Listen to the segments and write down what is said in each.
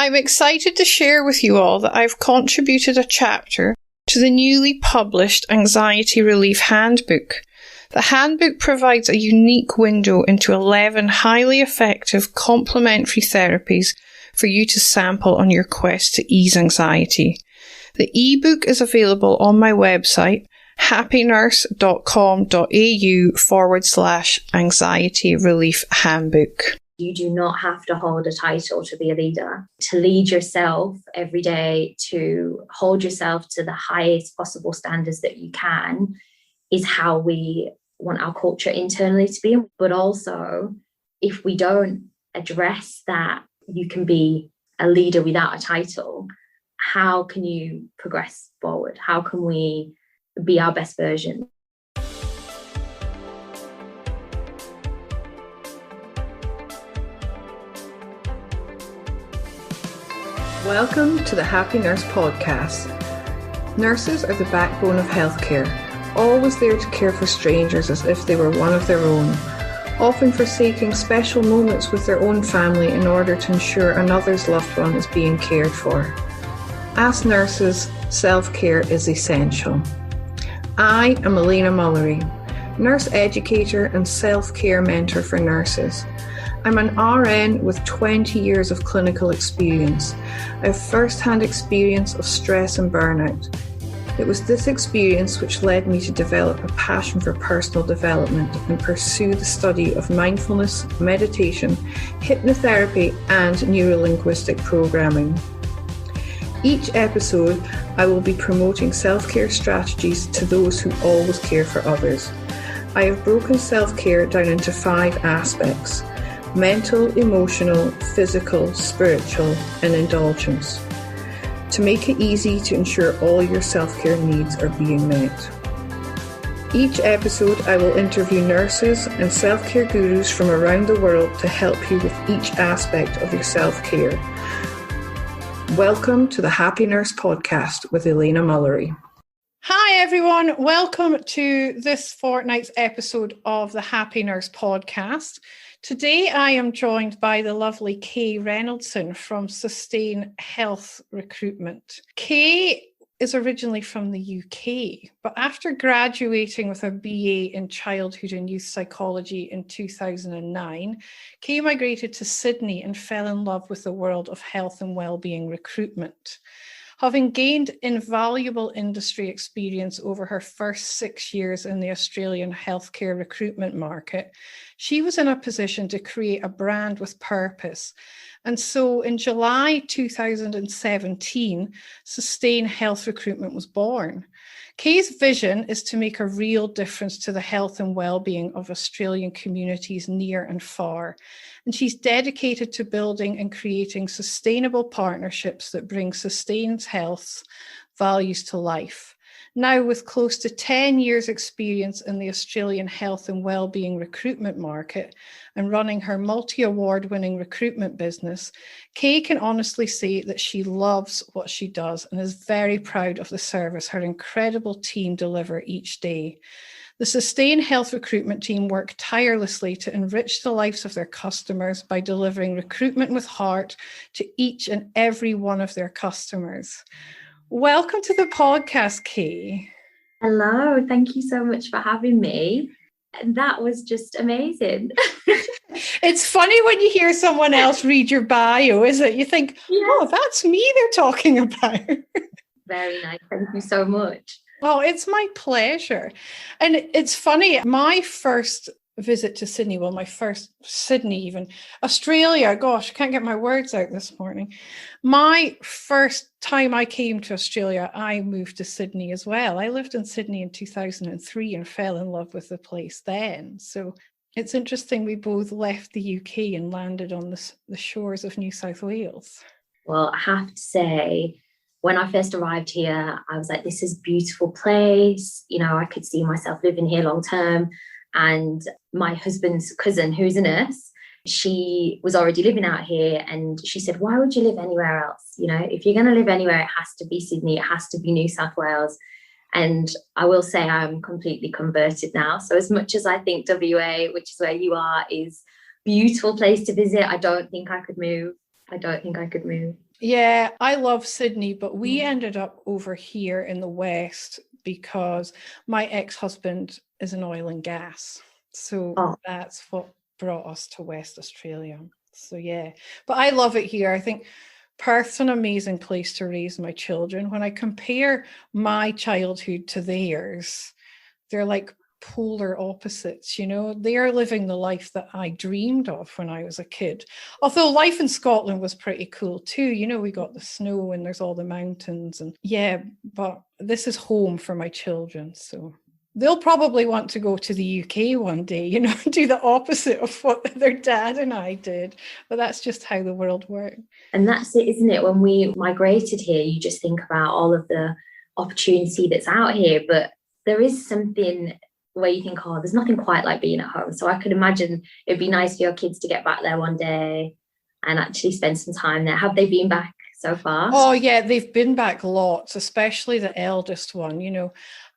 I'm excited to share with you all that I've contributed a chapter to the newly published Anxiety Relief Handbook. The handbook provides a unique window into 11 highly effective complementary therapies for you to sample on your quest to ease anxiety. The ebook is available on my website, happynurse.com.au/anxiety relief handbook. You do not have to hold a title to be a leader. To lead yourself every day, to hold yourself to the highest possible standards that you can, is how we want our culture internally to be. But also, if we don't address that you can be a leader without a title, how can you progress forward? How can we be our best version? Welcome to the Happy Nurse podcast. Nurses are the backbone of healthcare, always there to care for strangers as if they were one of their own, often forsaking special moments with their own family in order to ensure another's loved one is being cared for. As nurses, self-care is essential. I am Elena Mullery, nurse educator and self-care mentor for nurses. I'm an RN with 20 years of clinical experience. I have first-hand experience of stress and burnout. It was this experience which led me to develop a passion for personal development and pursue the study of mindfulness, meditation, hypnotherapy, and neuro-linguistic programming. Each episode, I will be promoting self-care strategies to those who always care for others. I have broken self-care down into 5 aspects: mental, emotional, physical, spiritual, and indulgence, to make it easy to ensure all your self-care needs are being met. Each episode, I will interview nurses and self-care gurus from around the world to help you with each aspect of your self-care. Welcome to the Happy Nurse podcast with Elena Mullery. Hi everyone, welcome to this fortnight's episode of the Happy Nurse podcast. Today I am joined by the lovely Kay Reynoldson from Sustain Health Recruitment. Kay is originally from the UK, but after graduating with a BA in Childhood and Youth Psychology in 2009, Kay migrated to Sydney and fell in love with the world of health and wellbeing recruitment. Having gained invaluable industry experience over her first 6 years in the Australian healthcare recruitment market, she was in a position to create a brand with purpose. And so in July 2017, Sustain Health Recruitment was born. Kay's vision is to make a real difference to the health and well-being of Australian communities near and far. And she's dedicated to building and creating sustainable partnerships that bring Sustain's Health's values to life. Now, with close to 10 years' experience in the Australian health and wellbeing recruitment market and running her multi-award-winning recruitment business, Kay can honestly say that she loves what she does and is very proud of the service her incredible team deliver each day. The Sustain Health Recruitment team work tirelessly to enrich the lives of their customers by delivering recruitment with heart to each and every one of their customers. Welcome to the podcast, Kay. Hello, thank you so much for having me. That was just amazing. It's funny when you hear someone else read your bio, isn't it? You think, oh, that's me they're talking about. Very nice. Thank you so much. Oh, it's my pleasure. And it's funny, my first visit to Sydney, well, my first Sydney even, Australia, gosh, I can't get my words out this morning. My first time I came to Australia, I moved to Sydney as well. I lived in Sydney in 2003 and fell in love with the place then. So it's interesting we both left the UK and landed on the shores of New South Wales. Well, I have to say, when I first arrived here, I was like, this is a beautiful place. You know, I could see myself living here long term. And my husband's cousin, who's a nurse, she was already living out here. And she said, why would you live anywhere else? You know, if you're going to live anywhere, it has to be Sydney. It has to be New South Wales. And I will say I'm completely converted now. So as much as I think WA, which is where you are, is a beautiful place to visit, I don't think I could move I don't think I could move. Yeah, I love Sydney, but we ended up over here in the West because my ex-husband is in oil and gas. So that's what brought us to West Australia. So yeah, but I love it here. I think Perth's an amazing place to raise my children. When I compare my childhood to theirs, they're like polar opposites, you know. They are living the life that I dreamed of when I was a kid. Although life in Scotland was pretty cool too. You know, we got the snow and there's all the mountains and yeah, but this is home for my children. So they'll probably want to go to the UK one day, you know, do the opposite of what their dad and I did. But that's just how the world works. And that's it, isn't it? When we migrated here, you just think about all of the opportunity that's out here, but there is something where you think, oh, there's nothing quite like being at home. So I could imagine it'd be nice for your kids to get back there one day and actually spend some time there. Have they been back so far? Oh, yeah, they've been back lots, especially the eldest one. You know,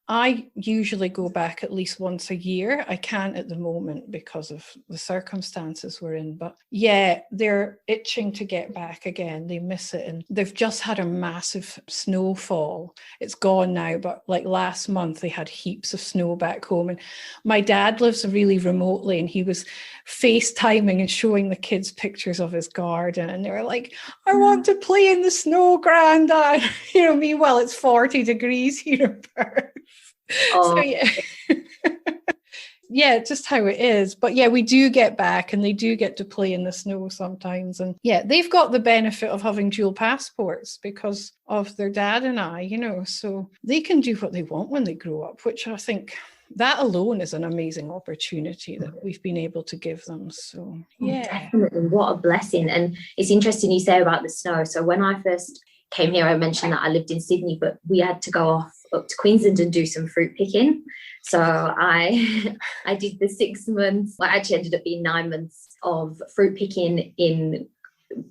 I usually go back at least once a year. I can't at the moment because of the circumstances we're in. But yeah, they're itching to get back again. They miss it. And they've just had a massive snowfall. It's gone now, but like last month, they had heaps of snow back home. And my dad lives really remotely and he was FaceTiming and showing the kids pictures of his garden. And they were like, I want to play in the snow, Grandad. You know, meanwhile, it's 40 degrees here in Perth. Oh. So yeah. Yeah, just how it is. But yeah, we do get back and they do get to play in the snow sometimes. And yeah, they've got the benefit of having dual passports because of their dad and I, you know, so they can do what they want when they grow up, which I think that alone is an amazing opportunity that we've been able to give them. So yeah. Definitely. What a blessing. And it's interesting you say about the snow. So when I first came here, I mentioned that I lived in Sydney, but we had to go off up to Queensland and do some fruit picking. So I did the 6 months, well, actually ended up being 9 months of fruit picking in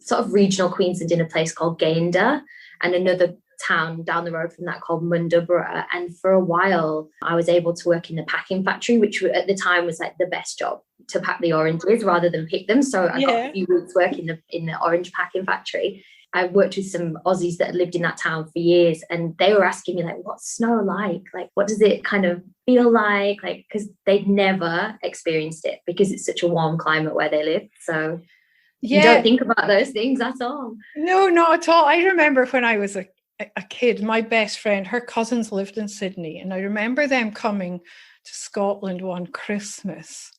sort of regional Queensland in a place called Gayndah and another town down the road from that called Mundubbera. And for a while, I was able to work in the packing factory, which at the time was like the best job to pack the oranges rather than pick them. So I got a few weeks work in the orange packing factory. I worked with some Aussies that had lived in that town for years, and they were asking me, like, what's snow like? Like, what does it kind of feel like? Like, because they'd never experienced it because it's such a warm climate where they live. So you don't think about those things at all. No, not at all. I remember when I was a kid, my best friend, her cousins lived in Sydney, and I remember them coming to Scotland one Christmas.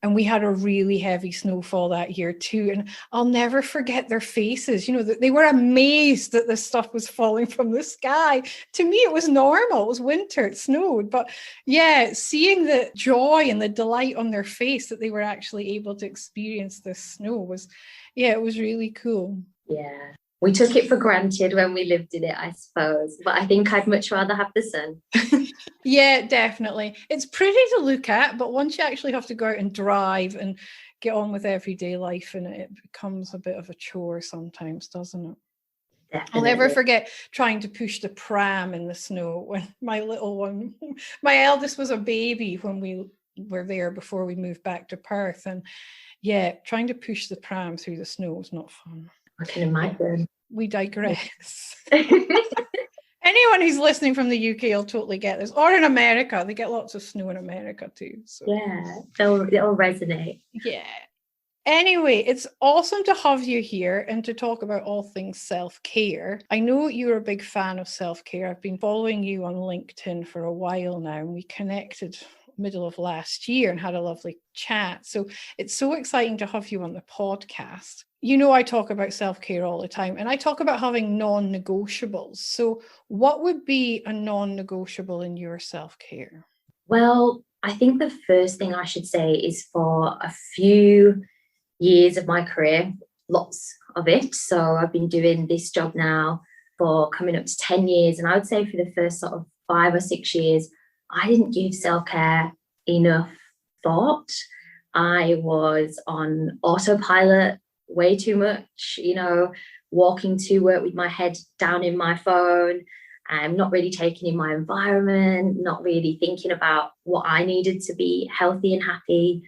And we had a really heavy snowfall that year too. And I'll never forget their faces. You know, they were amazed that this stuff was falling from the sky. To me, it was normal. It was winter, it snowed. But yeah, seeing the joy and the delight on their face that they were actually able to experience this snow was, yeah, it was really cool. Yeah. We took it for granted when we lived in it, I suppose. But I think I'd much rather have the sun. Yeah, definitely. It's pretty to look at, but once you actually have to go out and drive and get on with everyday life in it, it becomes a bit of a chore sometimes, doesn't it? Definitely. I'll never forget trying to push the pram in the snow when my little one, my eldest was a baby when we were there before we moved back to Perth. And yeah, trying to push the pram through the snow was not fun. I can imagine. We digress. Anyone who's listening from the UK will totally get this. Or in America. They get lots of snow in America too. So. Yeah, it'll resonate. Yeah. Anyway, it's awesome to have you here and to talk about all things self-care. I know you're a big fan of self-care. I've been following you on LinkedIn for a while now, and we connected middle of last year and had a lovely chat. So it's so exciting to have you on the podcast. You know, I talk about self-care all the time, and I talk about having non-negotiables. So what would be a non-negotiable in your self-care? Well, I think the first thing I should say is for a few years of my career, lots of it. So I've been doing this job now for coming up to 10 years. And I would say for the first sort of 5 or 6 years, I didn't give self-care enough thought. I was on autopilot way too much, you know, walking to work with my head down in my phone. I'm not really taking in my environment, not really thinking about what I needed to be healthy and happy.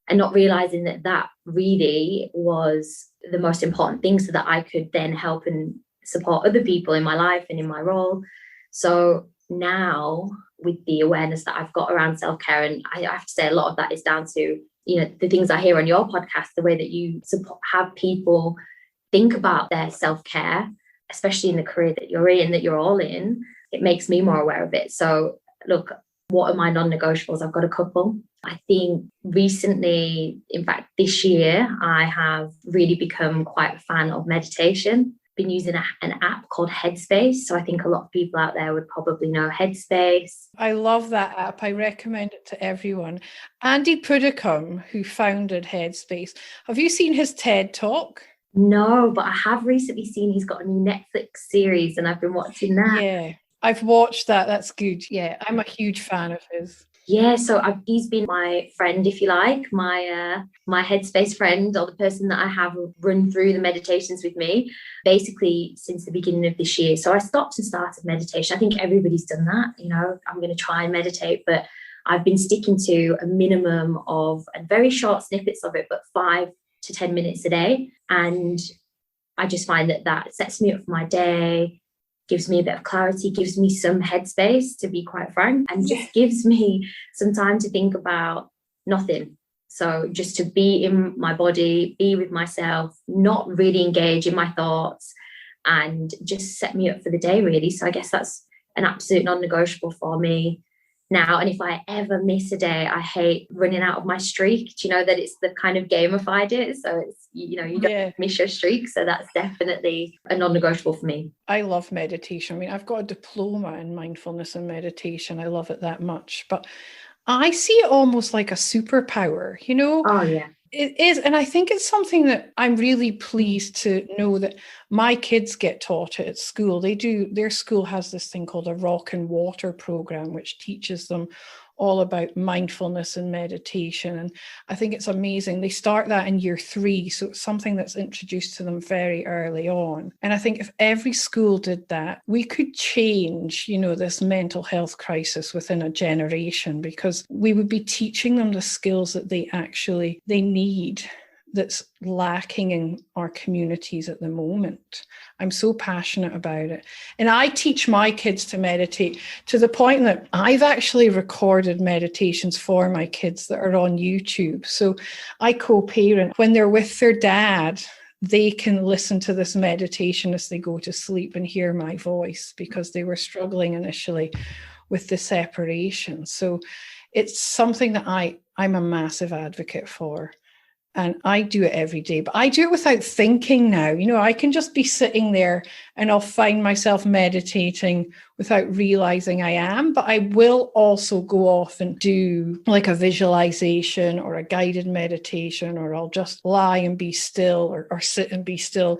and not realizing that that really was the most important thing so that I could then help and support other people in my life and in my role. So now, with the awareness that I've got around self-care, and I have to say a lot of that is down to, you know, the things I hear on your podcast, the way that you have people think about their self-care, especially in the career that you're in, that you're all in, it makes me more aware of it. So look, what are my non-negotiables? I've got a couple. I think recently, in fact, this year, I have really become quite a fan of meditation. Been using an app called Headspace. So I think a lot of people out there would probably know Headspace. I love that app. I recommend it to everyone. Andy Puddicombe, who founded Headspace, have you seen his TED Talk? No, but I have recently seen he's got a new Netflix series and I've been watching that. Yeah, I've watched that. That's good. Yeah, I'm a huge fan of his. Yeah, so he's been my friend, if you like, my Headspace friend, or the person that I have run through the meditations with me, basically since the beginning of this year. So I stopped and started meditation. I think everybody's done that. You know, I'm going to try and meditate, but I've been sticking to a minimum of, and very short snippets of it, but 5 to 10 minutes a day. And I just find that sets me up for my day, gives me a bit of clarity, gives me some headspace, to be quite frank, and just gives me some time to think about nothing. So just to be in my body, be with myself, not really engage in my thoughts, and just set me up for the day, really. So I guess that's an absolute non-negotiable for me now. And if I ever miss a day, I hate running out of my streak. Do you know that it's the kind of gamified it? So it's, you know, you don't miss your streak. So that's definitely a non-negotiable for me. I love meditation. I mean, I've got a diploma in mindfulness and meditation. I love it that much. But I see it almost like a superpower, you know? Oh, yeah. It is. And I think it's something that I'm really pleased to know that my kids get taught it at school. Their school has this thing called a Rock and Water program, which teaches them all about mindfulness and meditation. And I think it's amazing. They start that in year 3. So it's something that's introduced to them very early on. And I think if every school did that, we could change, you know, this mental health crisis within a generation, because we would be teaching them the skills that they need, that's lacking in our communities at the moment. I'm so passionate about it. And I teach my kids to meditate to the point that I've actually recorded meditations for my kids that are on YouTube. So I co-parent. When they're with their dad, they can listen to this meditation as they go to sleep and hear my voice, because they were struggling initially with the separation. So it's something that I'm a massive advocate for. And I do it every day, but I do it without thinking now. You know, I can just be sitting there and I'll find myself meditating without realizing I am. But I will also go off and do like a visualization or a guided meditation, or I'll just lie and be still, or sit and be still.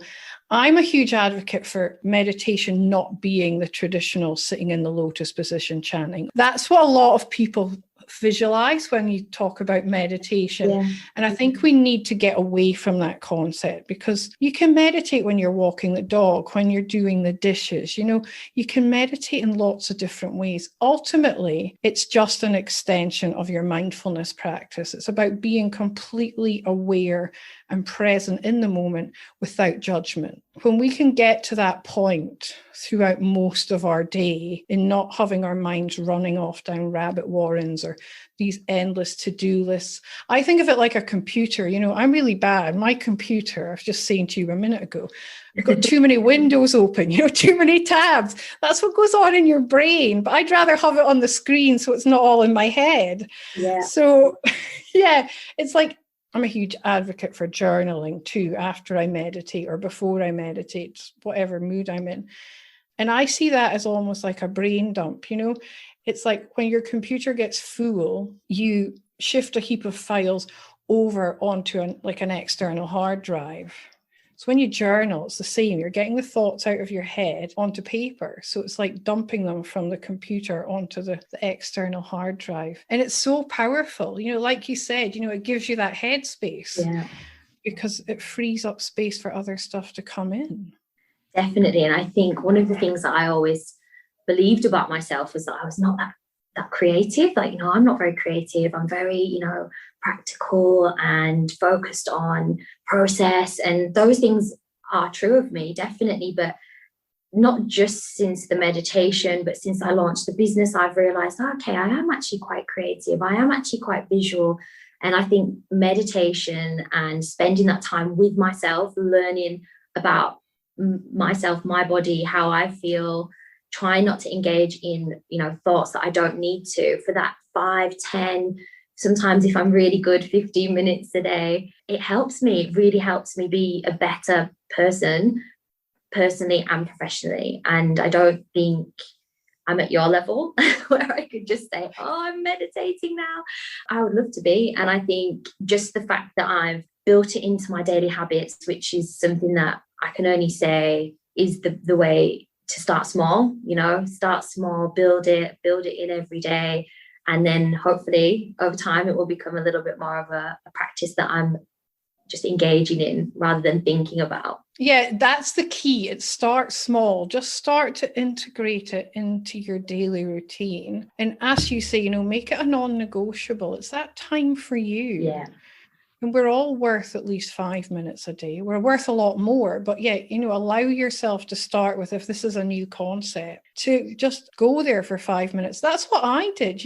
I'm a huge advocate for meditation not being the traditional sitting in the lotus position chanting. That's what a lot of people visualize when you talk about meditation. Yeah. And I think we need to get away from that concept, because you can meditate when you're walking the dog, when you're doing the dishes, you know, you can meditate in lots of different ways. Ultimately, it's just an extension of your mindfulness practice. It's about being completely aware and present in the moment without judgment. When we can get to that point throughout most of our day, in not having our minds running off down rabbit warrens or these endless to-do lists. I think of it like a computer. You know, I'm really bad. My computer, I was just saying to you a minute ago, I've got too many windows open, you know, too many tabs. That's what goes on in your brain. But I'd rather have it on the screen so it's not all in my head. Yeah. So, yeah, it's like, I'm a huge advocate for journaling too, after I meditate or before I meditate, whatever mood I'm in. And I see that as almost like a brain dump, you know. It's like when your computer gets full, you shift a heap of files over onto an external hard drive. So when you journal, it's the same. You're getting the thoughts out of your head onto paper. So it's like dumping them from the computer onto the external hard drive. And it's so powerful. You know, like you said, you know, it gives you that headspace. Yeah. Because it frees up space for other stuff to come in. Definitely. And I think one of the things that I always believed about myself was that I was not that creative. Like, I'm not very creative. I'm very, practical and focused on process. And those things are true of me, definitely. But not just since the meditation, but since I launched the business, I've realized, okay, I am actually quite creative. I am actually quite visual. And I think meditation and spending that time with myself, learning about myself, my body, how I feel, trying not to engage in, thoughts that I don't need to, for that 5, 10, sometimes if I'm really good, 15 minutes a day, it helps me. It really helps me be a better person, personally and professionally. And I don't think I'm at your level where I could just say, oh, I'm meditating now. I would love to be. And I think just the fact that I've built it into my daily habits, which is something that I can only say is the way to start small, start small, build it in every day. And then hopefully over time, it will become a little bit more of a practice that I'm just engaging in rather than thinking about. Yeah, that's the key. It starts small. Just start to integrate it into your daily routine. And as you say, make it a non-negotiable. It's that time for you. Yeah. And we're all worth at least 5 minutes a day. We're worth a lot more. But yeah, allow yourself to start with, if this is a new concept, to just go there for 5 minutes. That's what I did.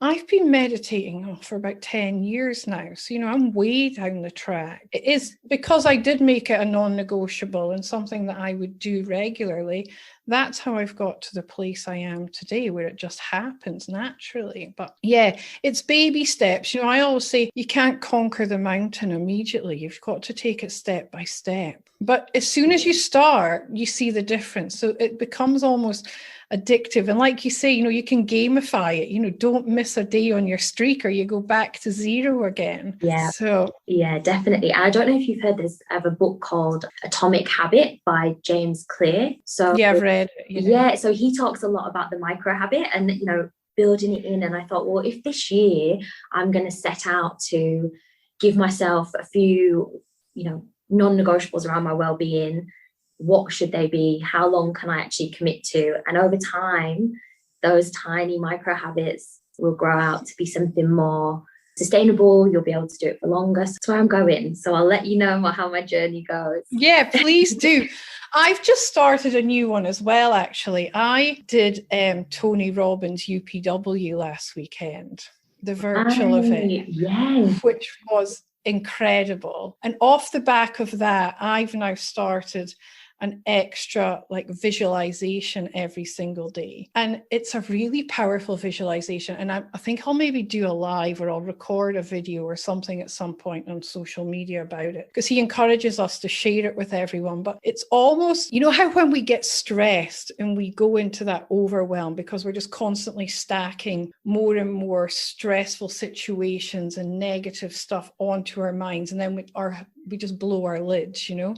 I've been meditating for about 10 years now. So, I'm way down the track. It is because I did make it a non-negotiable and something that I would do regularly. That's how I've got to the place I am today, where it just happens naturally. But yeah, it's baby steps. I always say you can't conquer the mountain immediately. You've got to take it step by step. But as soon as you start, you see the difference. So it becomes almost addictive. And like you say, you can gamify it. Don't miss a day on your streak or you go back to zero again. Yeah. So yeah, definitely. And I don't know if you've heard this of a book called Atomic Habit by James Clear. So yeah, I've read it. Yeah. So he talks a lot about the micro habit and, building it in. And I thought, well, if this year I'm going to set out to give myself a few, non-negotiables around my well-being, what should they be? How long can I actually commit to? And over time, those tiny micro habits will grow out to be something more sustainable. You'll be able to do it for longer. So that's where I'm going. So I'll let you know how my journey goes. Yeah, please do. I've just started a new one as well, actually. I did Tony Robbins' UPW last weekend, the virtual event, which was incredible. And off the back of that, I've now started an extra visualization every single day. And it's a really powerful visualization. And I think I'll maybe do a live, or I'll record a video or something at some point on social media about it, because he encourages us to share it with everyone. But it's almost, how when we get stressed and we go into that overwhelm because we're just constantly stacking more and more stressful situations and negative stuff onto our minds. And then we just blow our lids, Yeah.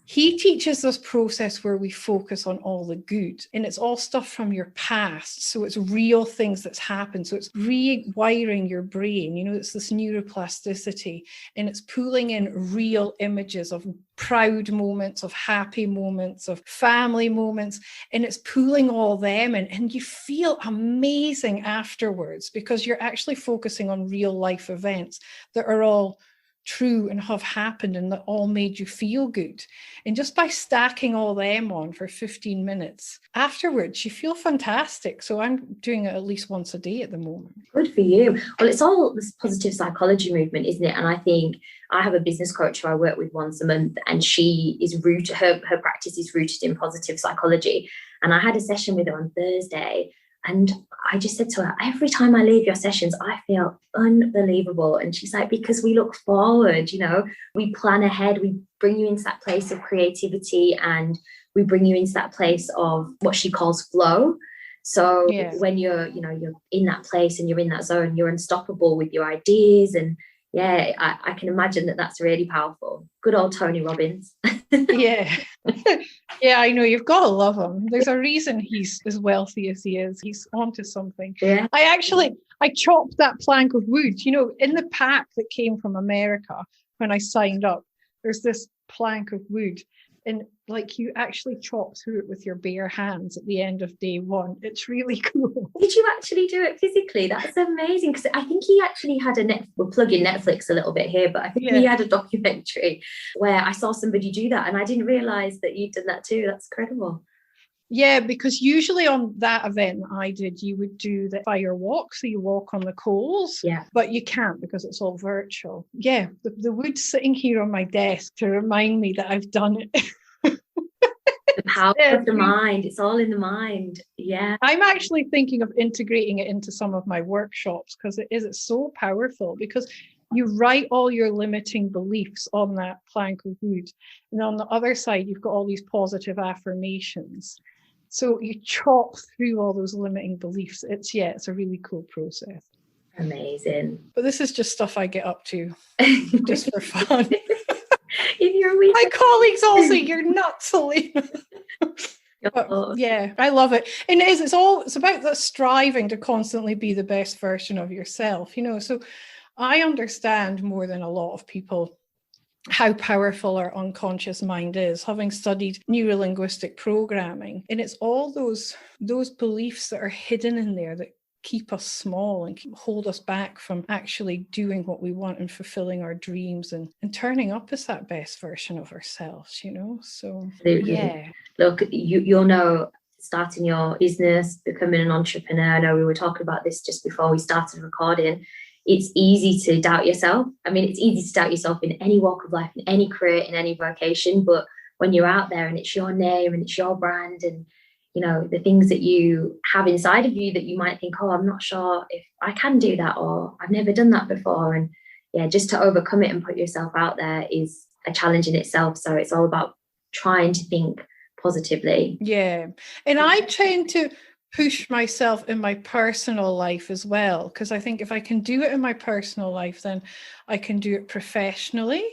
He teaches this process where we focus on all the good, and it's all stuff from your past. So it's real things that's happened. So it's rewiring your brain. It's this neuroplasticity, and it's pulling in real images of proud moments, of happy moments, of family moments, and it's pulling all them in, and you feel amazing afterwards because you're actually focusing on real life events that are all true and have happened and that all made you feel good. And just by stacking all them on for 15 minutes afterwards, you feel fantastic. So I'm doing it at least once a day at the moment. Good for you. Well, it's all this positive psychology movement, isn't it? And I think I have a business coach who I work with once a month, and she is rooted, her practice is rooted in positive psychology. And I had a session with her on Thursday, and I just said to her, every time I leave your sessions, I feel unbelievable. And she's like, because we look forward, we plan ahead, we bring you into that place of creativity, and we bring you into that place of what she calls flow. So when you're in that place and you're in that zone, you're unstoppable with your ideas. And I can imagine that that's really powerful. Good old Tony Robbins. Yeah. Yeah, I know. You've got to love him. There's a reason he's as wealthy as he is. He's onto something. Yeah. I chopped that plank of wood, in the pack that came from America when I signed up. There's this plank of wood, and like you actually chop through it with your bare hands at the end of day one. It's really cool. Did you actually do it physically? That's amazing. Because I think he actually had we're plugging Netflix a little bit here, but I think he had a documentary where I saw somebody do that and I didn't realize that you'd done that too. That's incredible. Yeah, because usually on that event I did, you would do the fire walk. So you walk on the coals, but you can't because it's all virtual. Yeah, the wood's sitting here on my desk to remind me that I've done it. The power of the mind. It's all in the mind. Yeah. I'm actually thinking of integrating it into some of my workshops because it's so powerful, because you write all your limiting beliefs on that plank of wood. And on the other side, you've got all these positive affirmations. So you chop through all those limiting beliefs. It's a really cool process. Amazing. But this is just stuff I get up to just for fun. My colleagues all say you're nuts, Helena. Yeah, I love it. And it's about the striving to constantly be the best version of yourself, so I understand more than a lot of people how powerful our unconscious mind is, having studied neurolinguistic programming. And it's all those beliefs that are hidden in there that keep us small and hold us back from actually doing what we want and fulfilling our dreams and turning up as that best version of ourselves, So absolutely. Look, you'll know, starting your business, becoming an entrepreneur. I know we were talking about this just before we started recording. It's easy to doubt yourself. I mean, it's easy to doubt yourself in any walk of life, in any career, in any vocation. But when you're out there and it's your name and it's your brand and, the things that you have inside of you that you might think, oh, I'm not sure if I can do that, or I've never done that before. And just to overcome it and put yourself out there is a challenge in itself. So it's all about trying to think positively. Yeah. And I tend to push myself in my personal life as well, because I think if I can do it in my personal life, then I can do it professionally.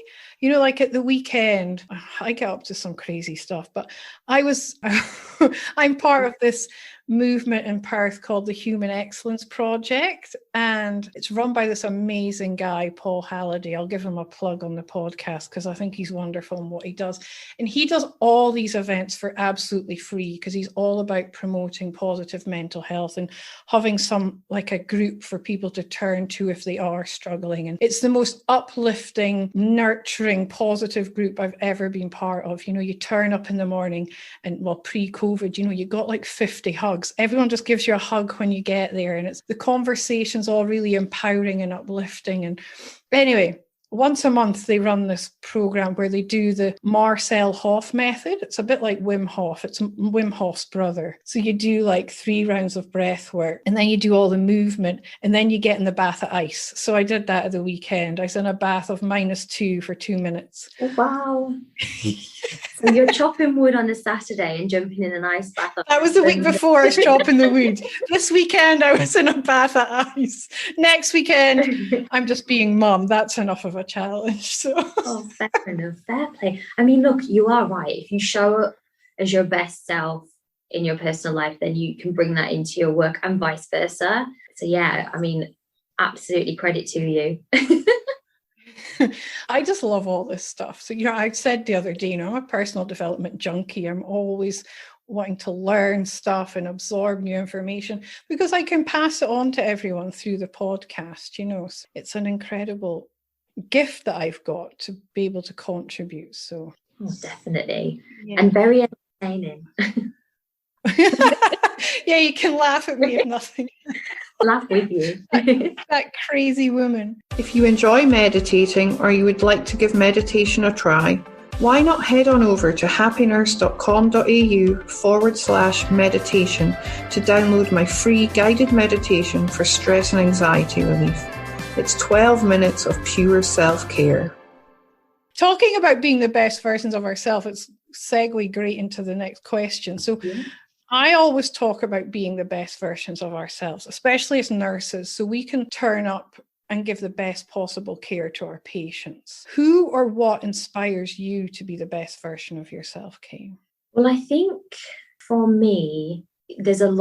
Like at the weekend, I get up to some crazy stuff, but I'm part of this movement in Perth called the Human Excellence Project, and it's run by this amazing guy, Paul Halliday. I'll give him a plug on the podcast because I think he's wonderful in what he does. And he does all these events for absolutely free because he's all about promoting positive mental health and having like a group for people to turn to if they are struggling. And it's the most uplifting, nurturing, positive group I've ever been part of. You turn up in the morning and, pre-COVID, you got like 50 hugs. Everyone just gives you a hug when you get there, and it's the conversation's all really empowering and uplifting. And anyway, once a month they run this program where they do the Marcel Hoff method. It's a bit like Wim Hof. It's Wim Hof's brother. So you do like 3 rounds of breath work, and then you do all the movement, and then you get in the bath of ice. So I did that at the weekend. I was in a bath of -2 for 2 minutes. Oh, wow. So you're chopping wood on a Saturday and jumping in an ice bath. That was the week before I was chopping the wood. This weekend I was in a bath of ice. Next weekend I'm just being mum. That's enough of a challenge. So. Oh, fair enough. Fair play. I mean, look, you are right. If you show up as your best self in your personal life, then you can bring that into your work and vice versa. So yeah, I mean, absolutely credit to you. I just love all this stuff. So, I said the other day, I'm a personal development junkie. I'm always wanting to learn stuff and absorb new information because I can pass it on to everyone through the podcast. It's an incredible gift that I've got to be able to contribute. So definitely. Yeah. And very entertaining. Yeah, you can laugh at me if nothing. Laugh with you. That crazy woman. If you enjoy meditating or you would like to give meditation a try, why not head on over to happynurse.com.au/meditation to download my free guided meditation for stress and anxiety relief. It's 12 minutes of pure self-care. Talking about being the best versions of ourselves, it's segue great into the next question. So I always talk about being the best versions of ourselves, especially as nurses, so we can turn up and give the best possible care to our patients. Who or what inspires you to be the best version of yourself, Kay? Well, I think for me, there's a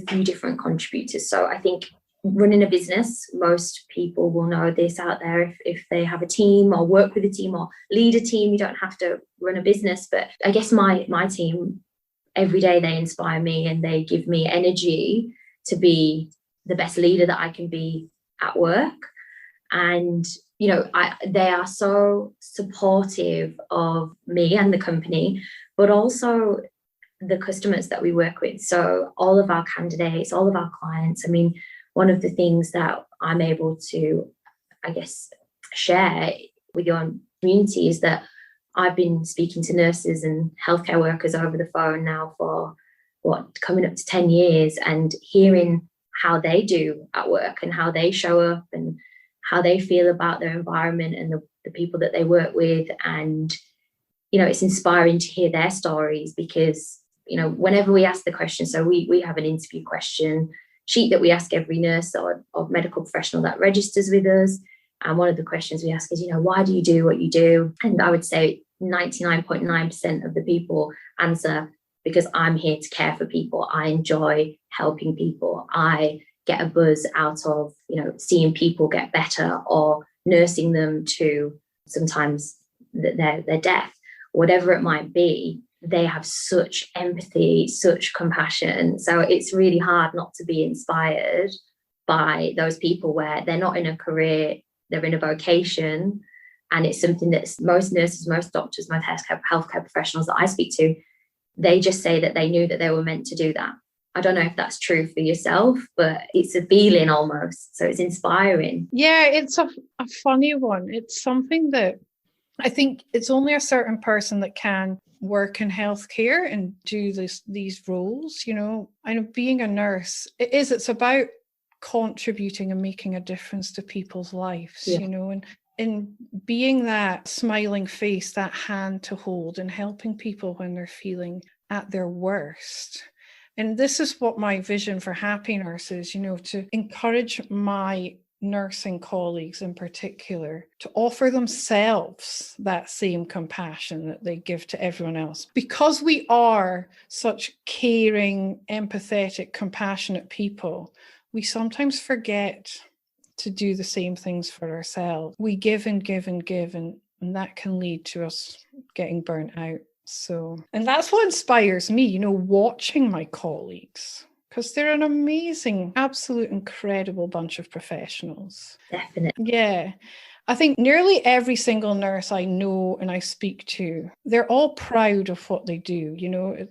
few different contributors. So I think running a business, most people will know this out there. If they have a team or work with a team or lead a team, you don't have to run a business. But I guess my team, every day they inspire me and they give me energy to be the best leader that I can be at work. And, they are so supportive of me and the company, but also the customers that we work with. So all of our candidates, all of our clients, I mean, one of the things that I'm able to, I guess, share with your community is that I've been speaking to nurses and healthcare workers over the phone now for coming up to 10 years, and hearing how they do at work and how they show up and how they feel about their environment and the people that they work with. And, it's inspiring to hear their stories because, whenever we ask the question, so we have an interview question sheet that we ask every nurse or medical professional that registers with us. And one of the questions we ask is, why do you do what you do? And I would say 99.9% of the people answer, because I'm here to care for people. I enjoy helping people. I get a buzz out of, seeing people get better or nursing them to sometimes their death, whatever it might be. They have such empathy, such compassion. So it's really hard not to be inspired by those people where they're not in a career, they're in a vocation. And it's something that most nurses, most doctors, most healthcare professionals that I speak to, they just say that they knew that they were meant to do that. I don't know if that's true for yourself, but it's a feeling almost. So it's inspiring. Yeah, it's a funny one. It's something that I think it's only a certain person that can work in healthcare and do these roles. I know being a nurse, it's about contributing and making a difference to people's lives, and in being that smiling face, that hand to hold, and helping people when they're feeling at their worst. And this is what my vision for Happy Nurse is, to encourage my nursing colleagues in particular to offer themselves that same compassion that they give to everyone else. Because we are such caring, empathetic, compassionate people, we sometimes forget to do the same things for ourselves. We give and give and give, and that can lead to us getting burnt out. So, and that's what inspires me, watching my colleagues, because they're an amazing, absolute incredible bunch of professionals. Definitely. Yeah. I think nearly every single nurse I know and I speak to, they're all proud of what they do.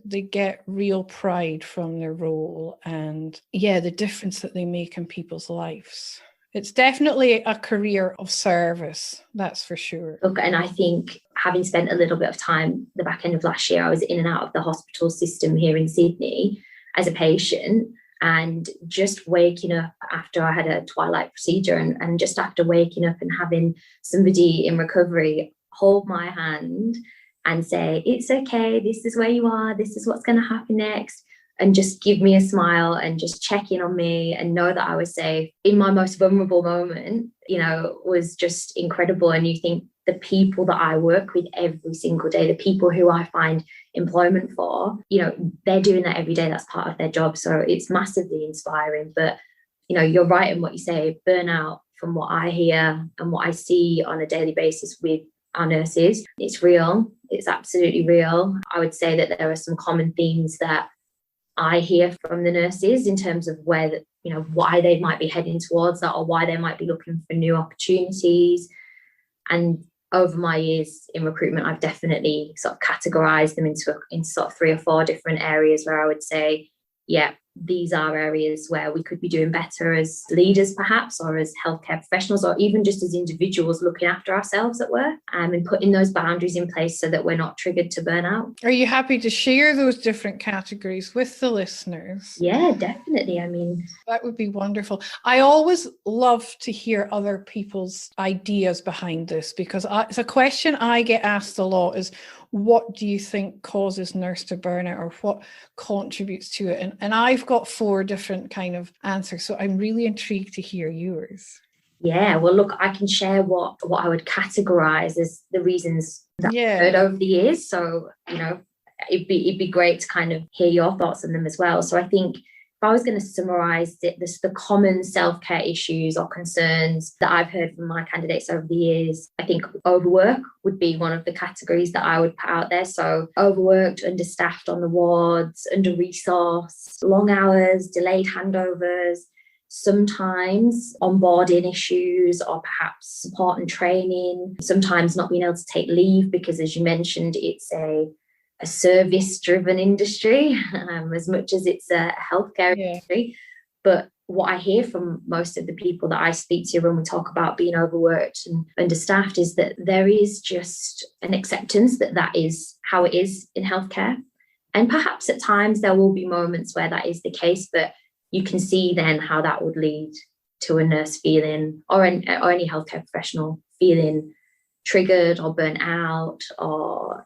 They get real pride from their role and, the difference that they make in people's lives. It's definitely a career of service, that's for sure. Look, and I think having spent a little bit of time the back end of last year, I was in and out of the hospital system here in Sydney as a patient, and just waking up after I had a twilight procedure and just after waking up and having somebody in recovery hold my hand and say, it's okay, this is where you are, this is what's going to happen next, and just give me a smile and just check in on me and know that I was safe in my most vulnerable moment, was just incredible. And you think the people that I work with every single day, the people who I find employment for, they're doing that every day. That's part of their job. So it's massively inspiring. But, you're right in what you say. Burnout, from what I hear and what I see on a daily basis with our nurses, it's real. It's absolutely real. I would say that there are some common themes that I hear from the nurses in terms of where, why they might be heading towards that or why they might be looking for new opportunities. And over my years in recruitment, I've definitely sort of categorized them into sort of 3 or 4 different areas where I would say, these are areas where we could be doing better as leaders, perhaps, or as healthcare professionals, or even just as individuals looking after ourselves at work, and putting those boundaries in place so that we're not triggered to burnout. Are you happy to share those different categories with the listeners? Yeah, definitely. I mean, that would be wonderful. I always love to hear other people's ideas behind this, because it's a question I get asked a lot is, what do you think causes nurse to burn out, or what contributes to it? And I've got 4 different kind of answers. So I'm really intrigued to hear yours. Yeah, well, look, I can share what I would categorize as the reasons that I've heard over the years. So, it'd be great to kind of hear your thoughts on them as well. So I think I was going to summarize the common self-care issues or concerns that I've heard from my candidates over the years, I think overwork would be one of the categories that I would put out there. So overworked, understaffed on the wards, under-resourced, long hours, delayed handovers, sometimes onboarding issues or perhaps support and training, sometimes not being able to take leave because, as you mentioned, it's a service-driven industry as much as it's a healthcare industry. But what I hear from most of the people that I speak to when we talk about being overworked and understaffed is that there is just an acceptance that that is how it is in healthcare. And perhaps at times there will be moments where that is the case, but you can see then how that would lead to a nurse feeling or any healthcare professional feeling triggered or burnt out or,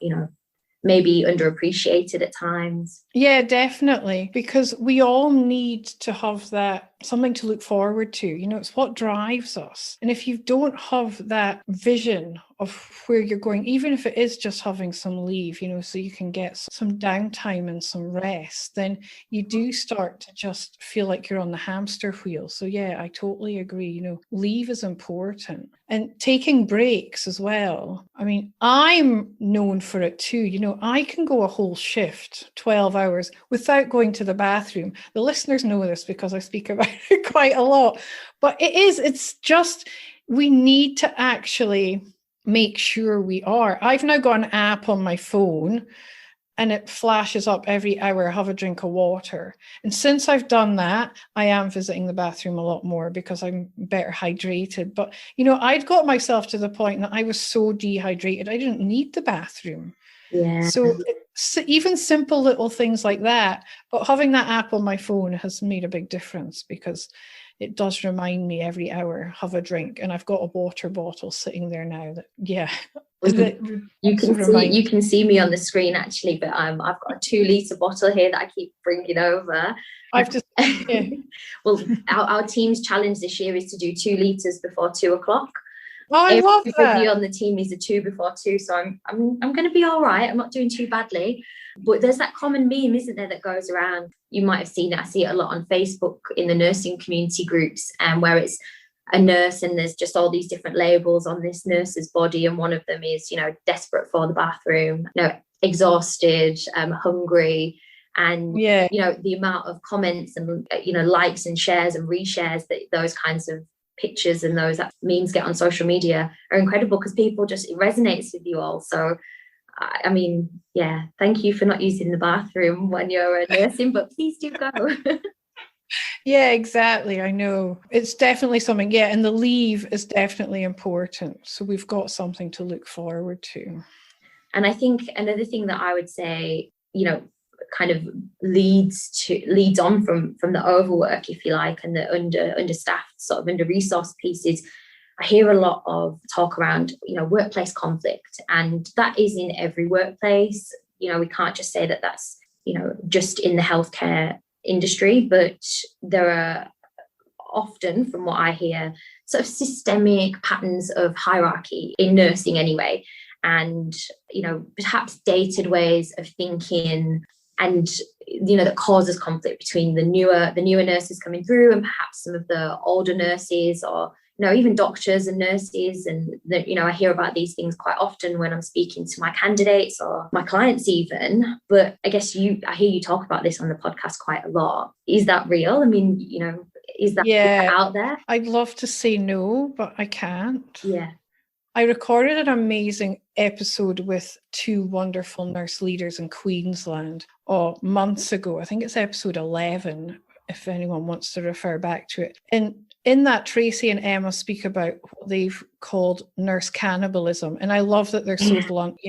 maybe underappreciated at times. Yeah, definitely. Because we all need to have that something to look forward to. It's what drives us. And if you don't have that vision of where you're going, even if it is just having some leave, so you can get some downtime and some rest, then you do start to just feel like you're on the hamster wheel. So yeah, I totally agree. Leave is important. And taking breaks as well. I mean, I'm known for it too. I can go a whole shift, 12 hours, without going to the bathroom. The listeners know this because I speak about it quite a lot. But it's just, we need to actually make sure we are. I've now got an app on my phone and it flashes up every hour, have a drink of water. And since I've done that, I am visiting the bathroom a lot more because I'm better hydrated. But, I'd got myself to the point that I was so dehydrated, I didn't need the bathroom. Yeah. So even simple little things like that, but having that app on my phone has made a big difference because it does remind me every hour, have a drink. And I've got a water bottle sitting there now that, you can see me on the screen actually, but I've got a 2-litre bottle here that I keep bringing over. Well, our team's challenge this year is to do 2 litres before 2:00. Oh, I love that. Everybody on the team is a 2 before 2, so I'm going to be all right. I'm not doing too badly. But there's that common meme, isn't there, that goes around. You might have seen it. I see it a lot on Facebook in the nursing community groups, where it's a nurse and there's just all these different labels on this nurse's body, and one of them is, desperate for the bathroom, exhausted, hungry. And, the amount of comments and, likes and shares and reshares that those kinds of pictures and those memes get on social media are incredible because people just, it resonates with you all. So, I mean, yeah, thank you for not using the bathroom when you're nursing, but please do go. Yeah, exactly. I know. It's definitely something. Yeah. And the leave is definitely important. So we've got something to look forward to. And I think another thing that I would say, kind of leads on from the overwork, if you like, and the understaffed, sort of under-resourced pieces. I hear a lot of talk around, workplace conflict, and that is in every workplace. We can't just say that that's, just in the healthcare industry, but there are often, from what I hear, sort of systemic patterns of hierarchy in nursing anyway, and, perhaps dated ways of thinking, and that causes conflict between the newer nurses coming through and perhaps some of the older nurses, or even doctors and nurses. And I hear about these things quite often when I'm speaking to my candidates or my clients even. But I guess I hear you talk about this on the podcast quite a lot. Is that real? I mean, is that out there? I'd love to say no, but I can't. Yeah. I recorded an amazing episode with 2 wonderful nurse leaders in Queensland months ago. I think it's episode 11, if anyone wants to refer back to it. And in that, Tracy and Emma speak about what they've called nurse cannibalism. And I love that they're so blunt.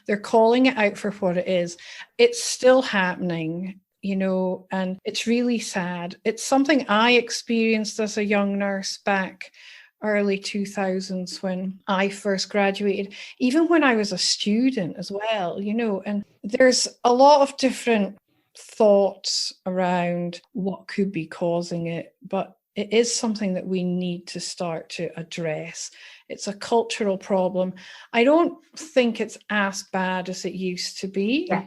They're calling it out for what it is. It's still happening, and it's really sad. It's something I experienced as a young nurse back early 2000s when I first graduated, even when I was a student as well, and there's a lot of different thoughts around what could be causing it, but it is something that we need to start to address. It's a cultural problem. I don't think it's as bad as it used to be. Yeah.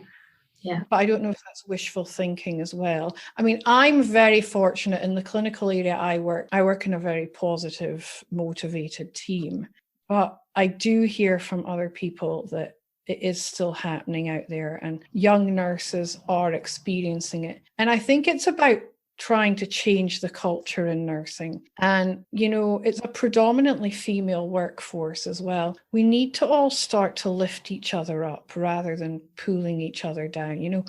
Yeah. But I don't know if that's wishful thinking as well. I mean, I'm very fortunate in the clinical area I work. I work in a very positive, motivated team. But I do hear from other people that it is still happening out there, and young nurses are experiencing it. And I think it's about trying to change the culture in nursing. And, it's a predominantly female workforce as well. We need to all start to lift each other up rather than pulling each other down,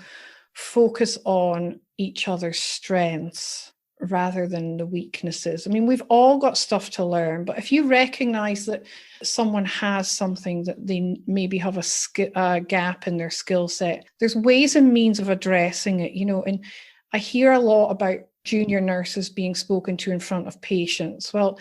focus on each other's strengths rather than the weaknesses. I mean, we've all got stuff to learn, but if you recognize that someone has something that they maybe have a gap in their skill set, there's ways and means of addressing it, and I hear a lot about junior nurses being spoken to in front of patients. Well,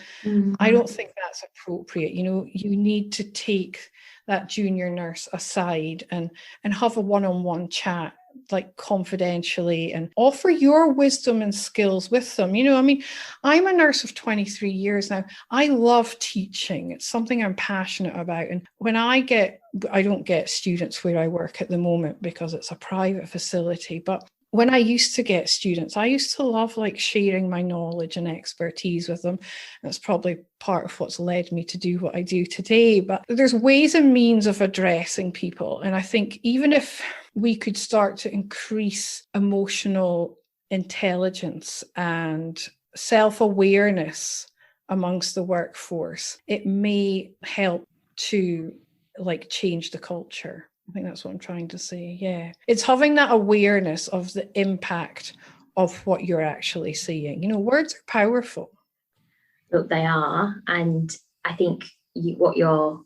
I don't think that's appropriate. You need to take that junior nurse aside and have a one-on-one chat, like confidentially, and offer your wisdom and skills with them. I mean, I'm a nurse of 23 years now. I love teaching. It's something I'm passionate about. And when I don't get students where I work at the moment because it's a private facility, but when I used to get students, I used to love sharing my knowledge and expertise with them. That's probably part of what's led me to do what I do today. But there's ways and means of addressing people. And I think even if we could start to increase emotional intelligence and self-awareness amongst the workforce, it may help to change the culture. I think that's what I'm trying to say. Yeah. It's having that awareness of the impact of what you're actually seeing. Words are powerful. Look, they are. And I think what you're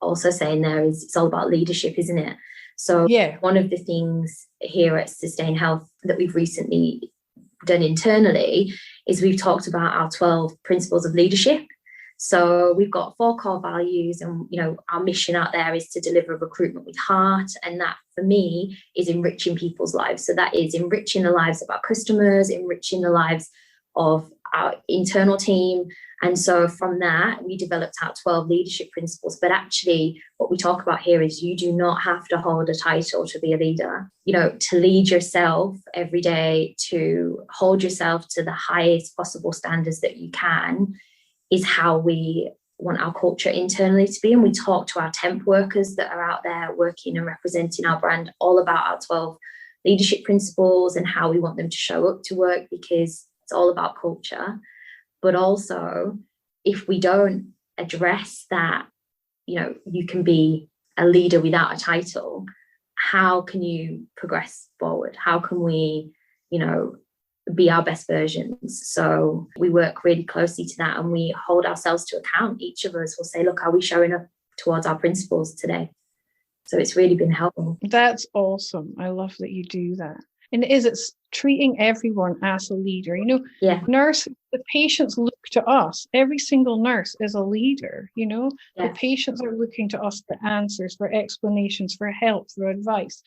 also saying there is it's all about leadership, isn't it? So one of the things here at Sustain Health that we've recently done internally is we've talked about our 12 principles of leadership. So we've got 4 core values, and our mission out there is to deliver recruitment with heart, and that for me is enriching people's lives. So that is enriching the lives of our customers, enriching the lives of our internal team. And so from that, we developed our 12 leadership principles. But actually, what we talk about here is you do not have to hold a title to be a leader. To lead yourself every day, to hold yourself to the highest possible standards that you can, is how we want our culture internally to be. And we talk to our temp workers that are out there working and representing our brand all about our 12 leadership principles and how we want them to show up to work, because it's all about culture. But also, if we don't address that, you can be a leader without a title, how can you progress forward? How can we, be our best versions? So we work really closely to that, and we hold ourselves to account. Each of us will say, look, are we showing up towards our principles today? So it's really been helpful. That's awesome. I love that you do that. And it's treating everyone as a leader. Nurse, the patients look to us. Every single nurse is a leader. The patients are looking to us for answers, for explanations, for help, for advice.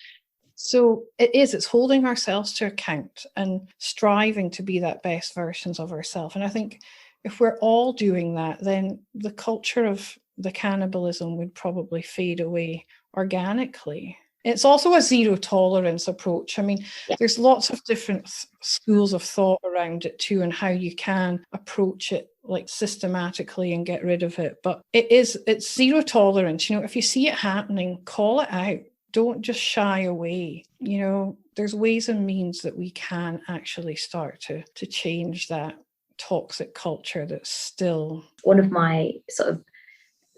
So it's holding ourselves to account and striving to be that best versions of ourselves. And I think if we're all doing that, then the culture of the cannibalism would probably fade away organically. It's also a zero tolerance approach. I mean, there's lots of different schools of thought around it too, and how you can approach it systematically and get rid of it. But it's zero tolerance. If you see it happening, call it out. Don't just shy away. There's ways and means that we can actually start to change that toxic culture that's still. One of my sort of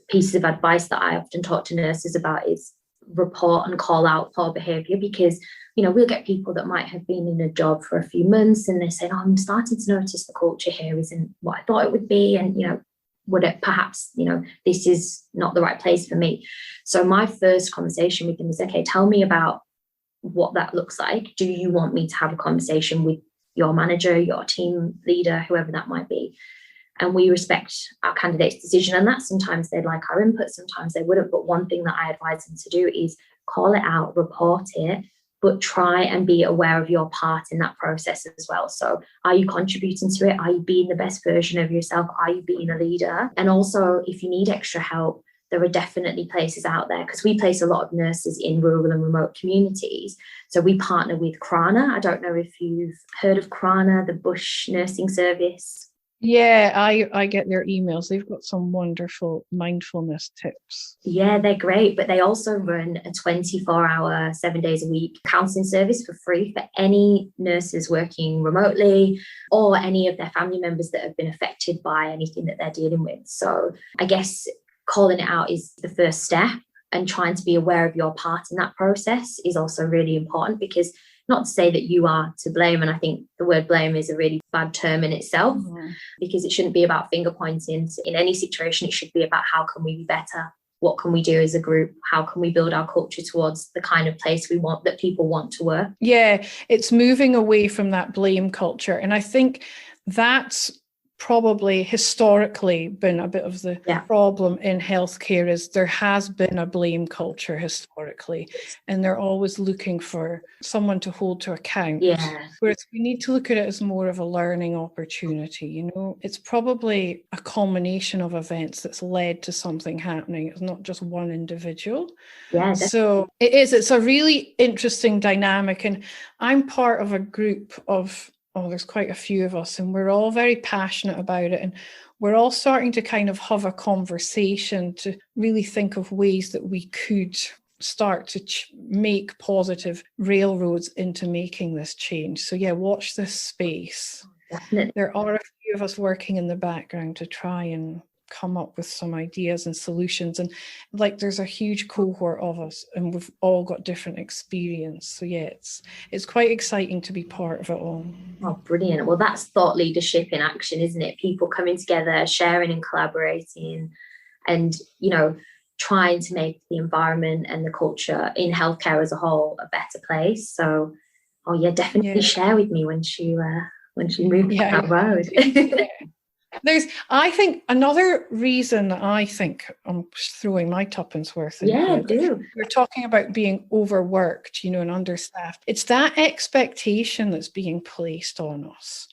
pieces of advice that I often talk to nurses about is report and call out poor behaviour, because we'll get people that might have been in a job for a few months and they're saying, I'm starting to notice the culture here isn't what I thought it would be, and would it perhaps, this is not the right place for me. So my first conversation with them is, okay, tell me about what that looks like. Do you want me to have a conversation with your manager, your team leader, whoever that might be? And we respect our candidate's decision. And that sometimes they'd like our input, sometimes they wouldn't. But one thing that I advise them to do is call it out, report it, but try and be aware of your part in that process as well. So are you contributing to it? Are you being the best version of yourself? Are you being a leader? And also, if you need extra help, there are definitely places out there, because we place a lot of nurses in rural and remote communities. So we partner with Krana. I don't know if you've heard of Krana, the Bush Nursing Service. Yeah, I get their emails. They've got some wonderful mindfulness tips. Yeah, they're great. But they also run a 24-hour, 7 days a week counselling service for free for any nurses working remotely or any of their family members that have been affected by anything that they're dealing with. So I guess calling it out is the first step, and trying to be aware of your part in that process is also really important, because not to say that you are to blame, and I think the word blame is a really bad term in itself, because it shouldn't be about finger pointing. In any situation, it should be about how can we be better? What can we do as a group? How can we build our culture towards the kind of place we want, that people want to work? Yeah, it's moving away from that blame culture. And I think that's probably historically been a bit of the problem in healthcare, is there has been a blame culture historically, and they're always looking for someone to hold to account. Whereas we need to look at it as more of a learning opportunity. You know, it's probably a culmination of events that's led to something happening. It's not just one individual. So it's a really interesting dynamic. And I'm part of a group of there's quite a few of us, and we're all very passionate about it. And we're all starting to kind of have a conversation to really think of ways that we could start to make positive railroads into making this change. So yeah, watch this space. Definitely. There are a few of us working in the background to try and come up with some ideas and solutions, and like there's a huge cohort of us, and we've all got different experience. So yeah, it's quite exciting to be part of it all. Oh, brilliant. Well, that's thought leadership in action, isn't it? People coming together, sharing and collaborating, and, you know, trying to make the environment and the culture in healthcare as a whole a better place. So definitely share with me when she moves that road. I think another reason I think I'm throwing my tuppence worth in here, do. We're talking about being overworked, and understaffed. It's that expectation that's being placed on us.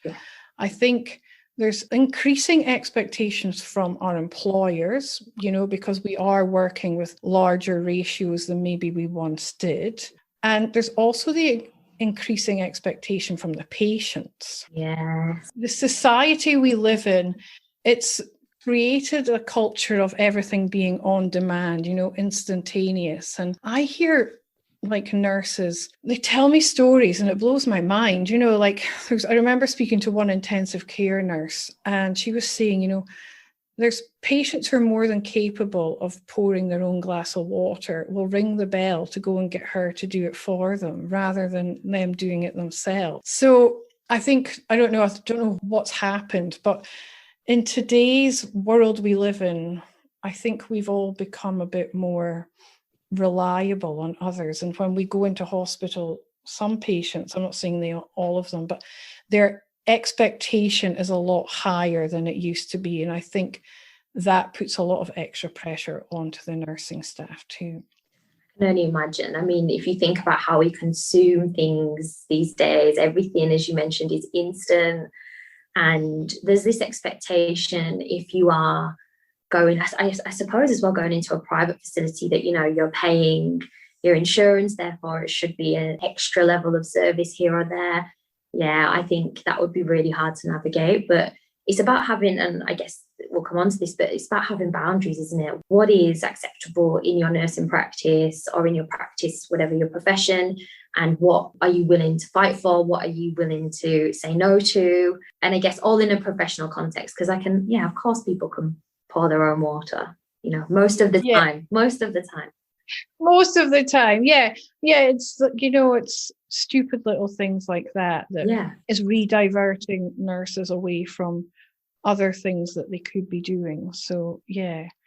I think there's increasing expectations from our employers, because we are working with larger ratios than maybe we once did. And there's also the increasing expectation from the patients. The society we live in, it's created a culture of everything being on demand, instantaneous. And I hear like nurses, they tell me stories and it blows my mind, I remember speaking to one intensive care nurse, and she was saying, there's patients who are more than capable of pouring their own glass of water, will ring the bell to go and get her to do it for them rather than them doing it themselves. So I think, I don't know what's happened, but in today's world we live in, I think we've all become a bit more reliable on others. And when we go into hospital, some patients, I'm not saying all of them, but their expectation is a lot higher than it used to be. And I think that puts a lot of extra pressure onto the nursing staff too. I can only imagine. I mean, if you think about how we consume things these days, everything, as you mentioned, is instant. And there's this expectation, if you are going, I suppose as well, going into a private facility, that, you're paying your insurance, therefore it should be an extra level of service here or there. Yeah, I think that would be really hard to navigate, but it's about having, and I guess we'll come on to this, but it's about having boundaries, isn't it? What is acceptable in your nursing practice or in your practice, whatever your profession, and what are you willing to fight for? What are you willing to say no to? And I guess all in a professional context, because of course people can pour their own water, most of the time. It's it's stupid little things like that is rediverting nurses away from other things that they could be doing. So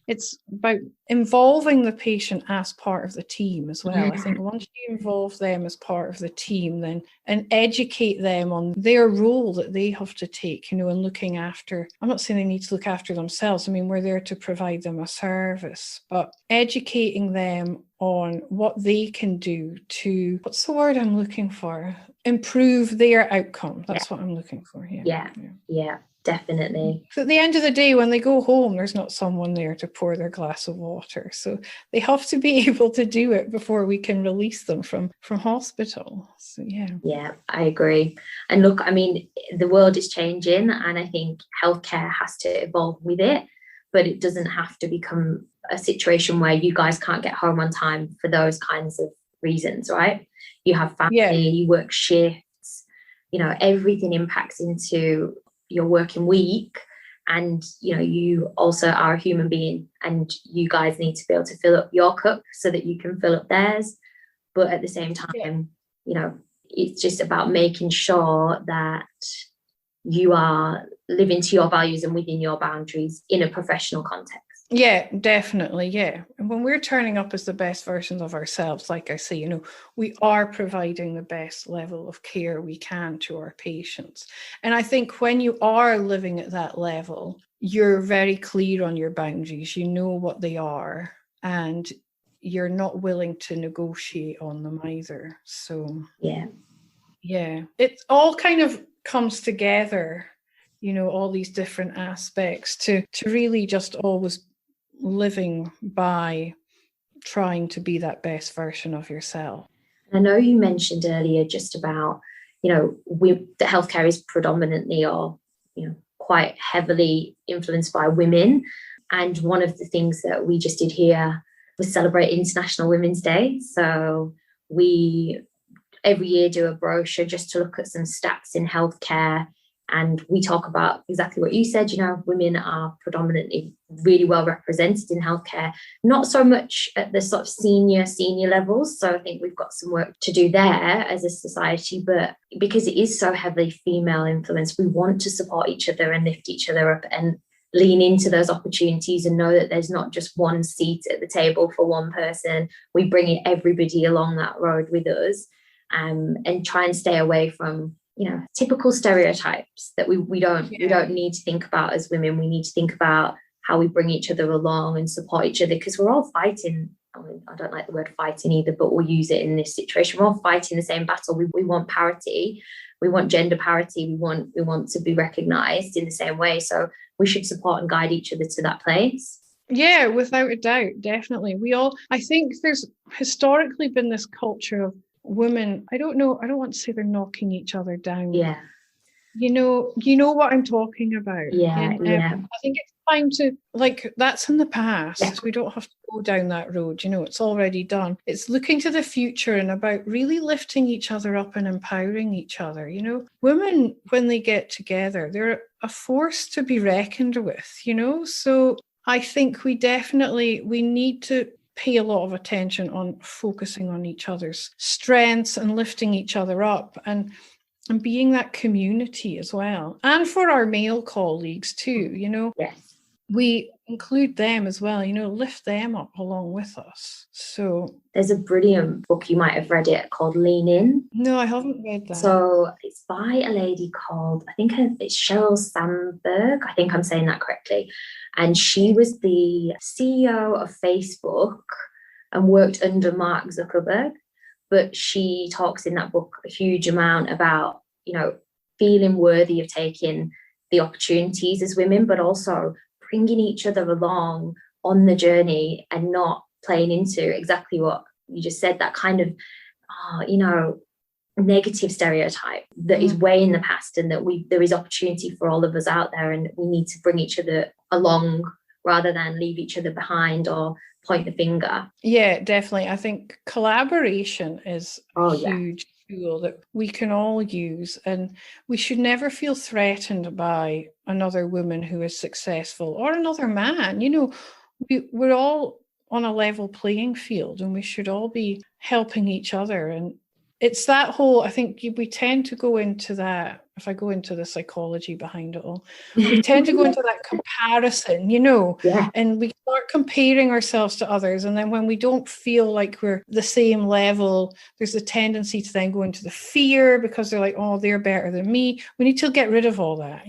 it's about involving the patient as part of the team as well. I think once you involve them as part of the team, then and educate them on their role that they have to take, in looking after, I'm not saying they need to look after themselves. I mean, we're there to provide them a service, but educating them on what they can do to, what's the word I'm looking for? Improve their outcome. That's what I'm looking for. definitely. So at the end of the day, when they go home, there's not someone there to pour their glass of water. So they have to be able to do it before we can release them from hospital. So Yeah, I agree. And look, I mean, the world is changing, and I think healthcare has to evolve with it, but it doesn't have to become a situation where you guys can't get home on time for those kinds of reasons, right? You have family, you work shifts, everything impacts into your working week. And, you also are a human being, and you guys need to be able to fill up your cup so that you can fill up theirs. But at the same time, it's just about making sure that you are living to your values and within your boundaries in a professional context. Yeah, definitely. Yeah. And when we're turning up as the best versions of ourselves, like I say, we are providing the best level of care we can to our patients. And I think when you are living at that level, you're very clear on your boundaries. You know what they are, and you're not willing to negotiate on them either. So yeah, it all kind of comes together, all these different aspects to really just always living by trying to be that best version of yourself. I know you mentioned earlier just about, the healthcare is predominantly or, quite heavily influenced by women. And one of the things that we just did here was celebrate International Women's Day. So we every year do a brochure just to look at some stats in healthcare. And we talk about exactly what you said, women are predominantly really well represented in healthcare, not so much at the sort of senior levels. So I think we've got some work to do there as a society, but because it is so heavily female influenced, we want to support each other and lift each other up and lean into those opportunities and know that there's not just one seat at the table for one person. We bring everybody along that road with us, and try and stay away from typical stereotypes that we don't need to think about as women. We need to think about how we bring each other along and support each other, because we're all fighting. I don't like the word fighting either, but we'll use it in this situation. We're all fighting the same battle. We want parity. We want gender parity. We want to be recognised in the same way. So we should support and guide each other to that place. Yeah, without a doubt, definitely. I think there's historically been this culture of women, I don't want to say they're knocking each other down. Yeah. You know what I'm talking about. Yeah. I think it's time to, that's in the past. Yeah. We don't have to go down that road. It's already done. It's looking to the future and about really lifting each other up and empowering each other. Women, when they get together, they're a force to be reckoned with, So I think we need to pay a lot of attention on focusing on each other's strengths and lifting each other up and being that community as well. And for our male colleagues too, Yes. We include them as well, lift them up along with us. So there's a brilliant book, you might have read it, called Lean In. No, I haven't read that. So it's by a lady called, I think it's Sheryl Sandberg. I think I'm saying that correctly. And she was the CEO of Facebook and worked under Mark Zuckerberg. But she talks in that book a huge amount about, feeling worthy of taking the opportunities as women, but also bringing each other along on the journey and not playing into exactly what you just said, that kind of, negative stereotype that is way in the past, and that there is opportunity for all of us out there, and we need to bring each other along rather than leave each other behind or point the finger. Yeah, definitely. I think collaboration is a huge tool that we can all use, and we should never feel threatened by another woman who is successful or another man. We're all on a level playing field, and we should all be helping each other. And it's that whole, I think we tend to go into that, if I go into the psychology behind it all, we tend to go into that comparison, and we start comparing ourselves to others. And then when we don't feel like we're the same level, there's a tendency to then go into the fear, because they're like, oh, they're better than me. We need to get rid of all that,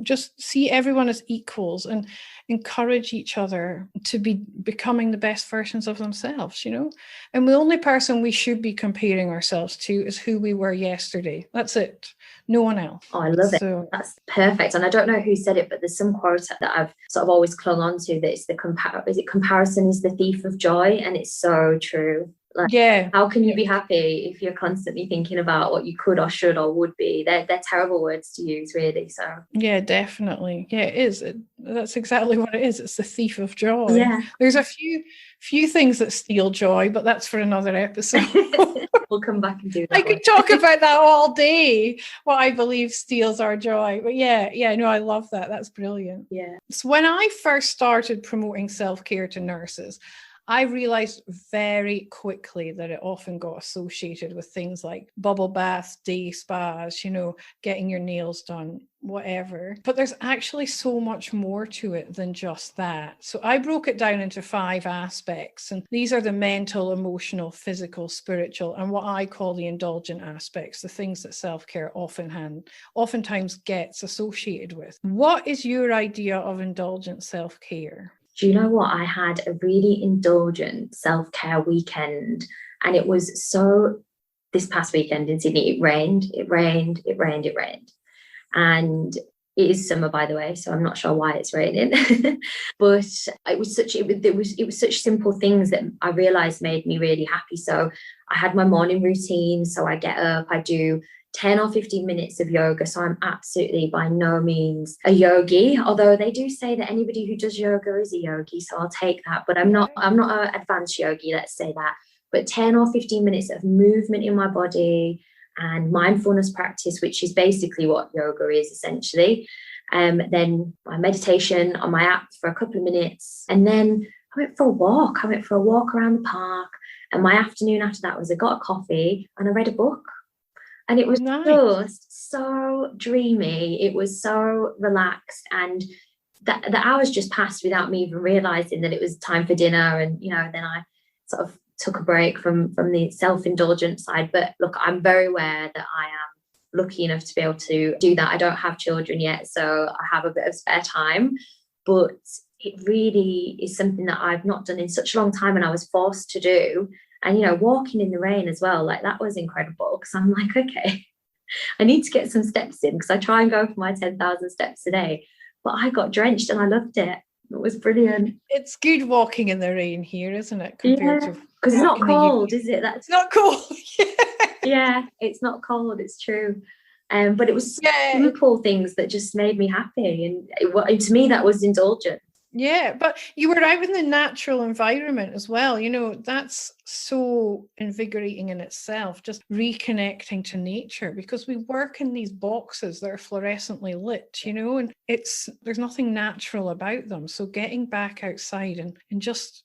just see everyone as equals and encourage each other to be becoming the best versions of themselves, And the only person we should be comparing ourselves to is who we were yesterday. That's it. No one else. well. Oh, I love it. So That's perfect. And I don't know who said it, but there's some quote that I've sort of always clung on to, that it's comparison is the thief of joy. And it's so true. Like, yeah. how can you be happy if you're constantly thinking about what you could or should or would be? They're terrible words to use, really. So yeah, definitely. Yeah, it is. That's exactly what it is. It's the thief of joy. yeah. There's a few things that steal joy, but that's for another episode. We'll come back and do that. I could talk about that all day, what I believe steals our joy. But no, I love that. That's brilliant. Yeah. So when I first started promoting self-care to nurses, I realized very quickly that it often got associated with things like bubble baths, day spas, getting your nails done, whatever. But there's actually so much more to it than just that. So I broke it down into 5 aspects. And these are the mental, emotional, physical, spiritual, and what I call the indulgent aspects, the things that self-care oftentimes gets associated with. What is your idea of indulgent self-care? Do you know what? I had a really indulgent self-care weekend, and it was this past weekend in Sydney, it rained. And it is summer, by the way, so I'm not sure why it's raining. But it was such simple things that I realized made me really happy. So I had my morning routine. So I get up, I do 10 or 15 minutes of yoga. So I'm absolutely by no means a yogi, although they do say that anybody who does yoga is a yogi. So I'll take that. But I'm not an advanced yogi, let's say that. But 10 or 15 minutes of movement in my body and mindfulness practice, which is basically what yoga is essentially. Then my meditation on my app for a couple of minutes. And then I went for a walk. Around the park. And my afternoon after that was I got a coffee and I read a book. And it was just so dreamy. It was so relaxed. And the hours just passed without me even realizing that it was time for dinner. And, then I sort of took a break from the self-indulgent side. But look, I'm very aware that I am lucky enough to be able to do that. I don't have children yet, so I have a bit of spare time. But it really is something that I've not done in such a long time, and I was forced to do. And, walking in the rain as well, like that was incredible, because I'm like, okay, I need to get some steps in, because I try and go for my 10,000 steps a day. But I got drenched and I loved it. It was brilliant. It's good walking in the rain here, isn't it? Compared to because it's not cold, is it? That's not cold. Yeah, it's not cold. It's true. But it was simple things that just made me happy, and to me that was indulgent. Yeah, but you were out in the natural environment as well. That's so invigorating in itself, just reconnecting to nature, because we work in these boxes that are fluorescently lit, and there's nothing natural about them. So getting back outside and just,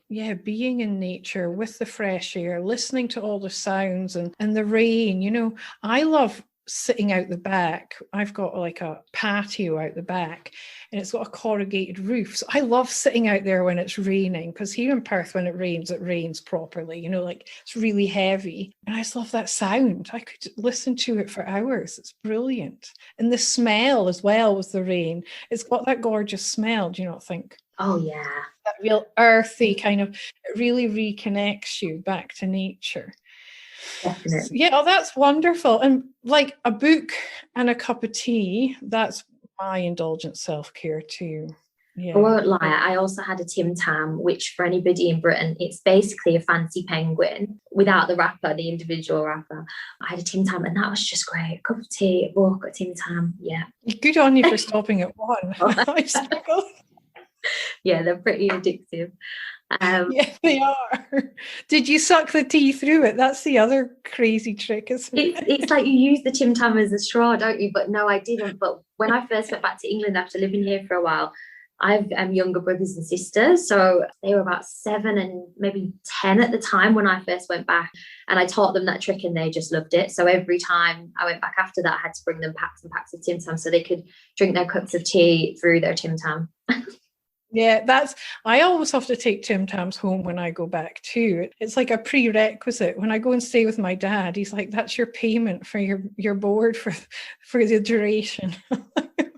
being in nature with the fresh air, listening to all the sounds and the rain, I love sitting out the back. I've got like a patio out the back, and it's got a corrugated roof. So I love sitting out there when it's raining, because here in Perth, when it rains properly, like it's really heavy. And I just love that sound. I could listen to it for hours. It's brilliant. And the smell as well with the rain. It's got that gorgeous smell, do you not think? Oh, yeah. That real earthy kind of, it really reconnects you back to nature. Definitely. Yeah, that's wonderful. And like a book and a cup of tea, that's my indulgent self-care too. Yeah. I won't lie, I also had a Tim Tam, which for anybody in Britain, it's basically a fancy penguin without the wrapper, the individual wrapper. I had a Tim Tam, and that was just great. A cup of tea, a book, a Tim Tam. Yeah. Good on you for stopping at one. I struggle. Yeah, they're pretty addictive. Yeah, they are. Did you suck the tea through it? That's the other crazy trick, isn't it? It's like you use the Tim Tam as a straw, don't you? But no, I didn't. But when I first went back to England after living here for a while, I've younger brothers and sisters. So they were about 7 and maybe 10 at the time when I first went back. And I taught them that trick and they just loved it. So every time I went back after that, I had to bring them packs and packs of Tim Tam so they could drink their cups of tea through their Tim Tam. Yeah, I always have to take Tim Tams home when I go back too. It's like a prerequisite. When I go and stay with my dad, he's like, that's your payment for your board for the duration.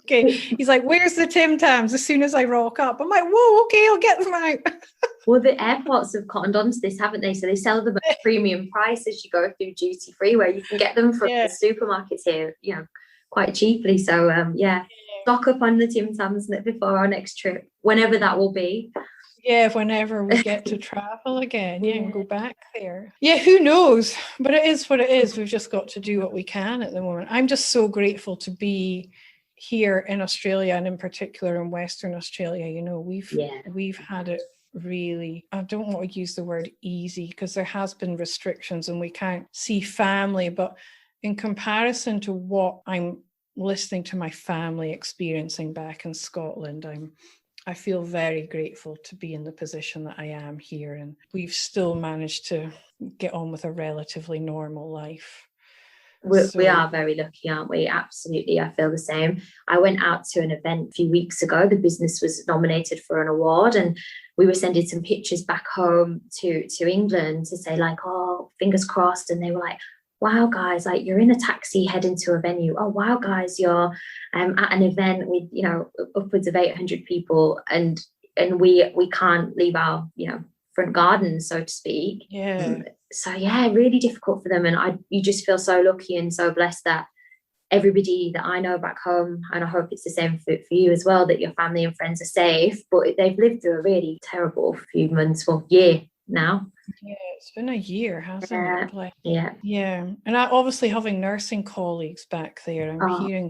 Okay. He's like, where's the Tim Tams? As soon as I rock up, I'm like, whoa, okay, I'll get them out. Well, the airports have cottoned onto this, haven't they? So they sell them at a premium price as you go through duty free, where you can get them from the supermarkets here, quite cheaply. So yeah, stock up on the Tim Tams before our next trip, whenever that will be. Yeah, whenever we get to travel again, and go back there. Yeah, who knows? But it is what it is. We've just got to do what we can at the moment. I'm just so grateful to be here in Australia, and in particular in Western Australia. You know, we've had it really, I don't want to use the word easy, because there has been restrictions and we can't see family, but in comparison to what I'm listening to my family experiencing back in Scotland, I feel very grateful to be in the position that I am here, and we've still managed to get on with a relatively normal life. We are very lucky, aren't we? Absolutely. I feel the same. I went out to an event a few weeks ago. The business was nominated for an award, and we were sending some pictures back home to England to say, like, oh, fingers crossed. And they were like, wow, guys, like, you're in a taxi heading to a venue. Oh, wow, guys, you're at an event with, you know, upwards of 800 people, and we can't leave our, you know, front garden, so to speak. So yeah, really difficult for them. And you just feel so lucky and so blessed that everybody that I know back home, and I hope it's the same for you as well, that your family and friends are safe, but they've lived through a really terrible few months, well, year now. Yeah, it's been a year, hasn't it? Like, yeah. And I obviously, having nursing colleagues back there, I'm hearing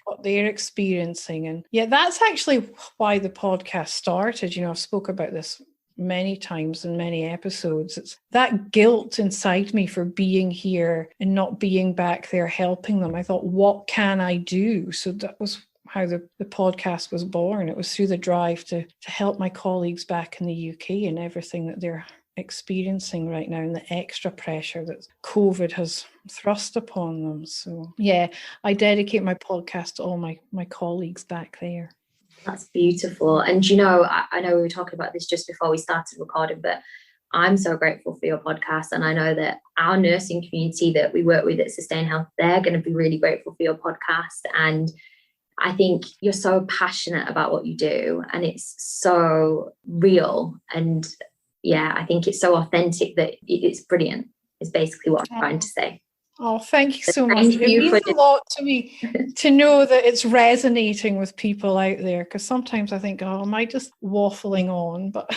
what they're experiencing. And yeah, that's actually why the podcast started. You know, I've spoke about this many times in many episodes. It's that guilt inside me for being here and not being back there helping them. I thought, what can I do? So that was how the podcast was born. It was through the drive to help my colleagues back in the UK and everything that they're experiencing right now, and the extra pressure that COVID has thrust upon them. So yeah, I dedicate my podcast to all my colleagues back there. That's beautiful. And you know, I know we were talking about this just before we started recording, but I'm so grateful for your podcast. And I know that our nursing community that we work with at Sustain Health, they're going to be really grateful for your podcast. And I think you're so passionate about what you do, and it's so real. And yeah, I think it's so authentic that it's brilliant, is basically what I'm trying to say. Oh, thank you so much. It means a lot to me to know that it's resonating with people out there, because sometimes I think, oh, am I just waffling on? But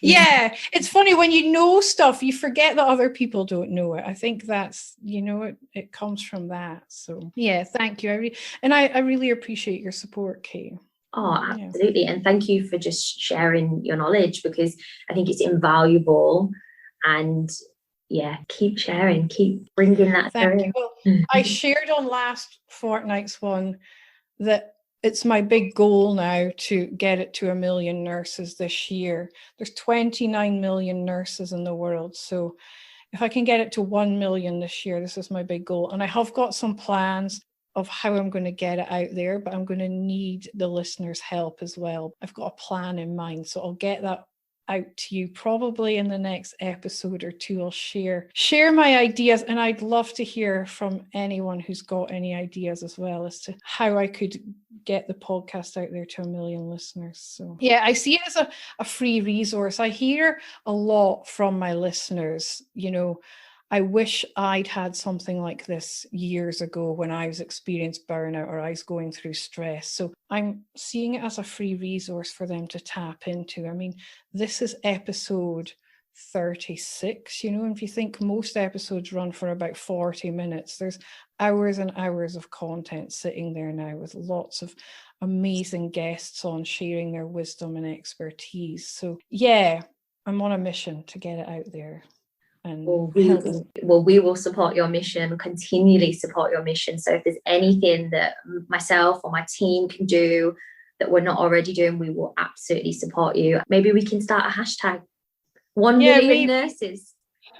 yeah, it's funny when you know stuff, you forget that other people don't know it. I think that's, you know, it comes from that. So yeah, thank you. I really appreciate your support, Kate. Oh, absolutely. Yeah. And thank you for just sharing your knowledge, because I think it's invaluable. And yeah, keep sharing, keep bringing that through. Well, I shared on last fortnight's one that it's my big goal now to get it to 1 million nurses this year. There's 29 million nurses in the world. So if I can get it to 1 million this year, this is my big goal. And I have got some plans of how I'm going to get it out there, but I'm going to need the listeners' help as well. I've got a plan in mind, so I'll get that out to you probably in the next episode or two. I'll share my ideas, and I'd love to hear from anyone who's got any ideas as well as to how I could get the podcast out there to 1 million listeners. So yeah, I see it as a free resource. I hear a lot from my listeners, you know, I wish I'd had something like this years ago when I was experiencing burnout or I was going through stress. So I'm seeing it as a free resource for them to tap into. I mean, this is episode 36, you know, and if you think most episodes run for about 40 minutes, there's hours and hours of content sitting there now with lots of amazing guests on sharing their wisdom and expertise. So yeah, I'm on a mission to get it out there. And we will support your mission, continually support your mission. So if there's anything that myself or my team can do that we're not already doing, we will absolutely support you. Maybe we can start a hashtag. 1 million nurses.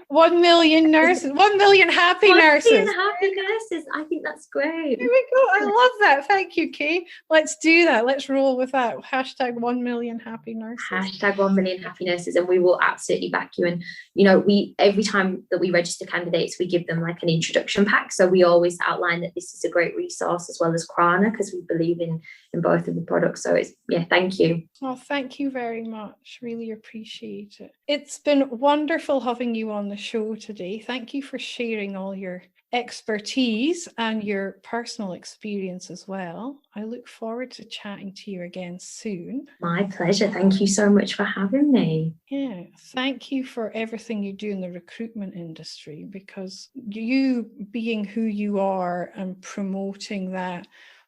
1 million nurses. 1 million happy nurses. 1 million happy nurses. I think that's great. Here we go. I love that. Thank you, Kay. Let's do that. Let's roll with that. Hashtag 1 million happy nurses. Hashtag 1 million happy nurses. And we will absolutely back you. And, you know, every time that we register candidates, we give them like an introduction pack. So we always outline that this is a great resource as well as Krana, because we believe in both of the products. So it's, yeah, thank you. Oh, thank you very much. Really appreciate it. It's been wonderful having you on the show today. Thank you for sharing all your expertise and your personal experience as well. I look forward to chatting to you again soon. My pleasure. Thank you so much for having me. Yeah, thank you for everything you do in the recruitment industry, because you being who you are and promoting that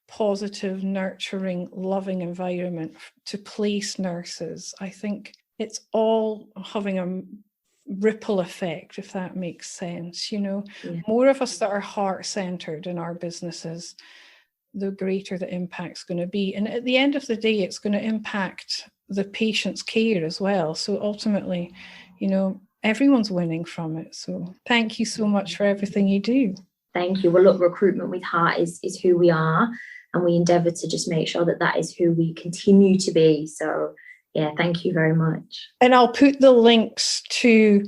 positive, nurturing, loving environment to place nurses, I think it's all having a ripple effect, if that makes sense. More of us that are heart-centered in our businesses, the greater the impact's going to be. And at the end of the day, it's going to impact the patient's care as well. So ultimately, everyone's winning from it. So thank you so much for everything you do. Thank you. Well, look, recruitment with heart is who we are, and we endeavour to just make sure that is who we continue to be. So yeah, thank you very much. And I'll put the links to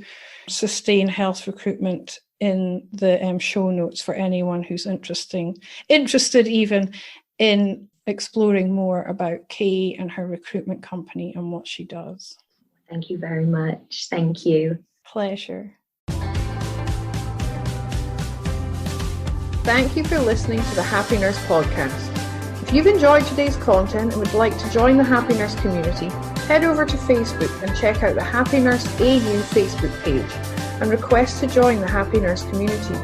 Sustain Health Recruitment in the show notes for anyone who's interested even in exploring more about Kay and her recruitment company and what she does. Thank you very much. Thank you. Pleasure. Thank you for listening to the Happy Nurse podcast. If you've enjoyed today's content and would like to join the Happy Nurse community, head over to Facebook and check out the Happy Nurse AU Facebook page and request to join the Happy Nurse community.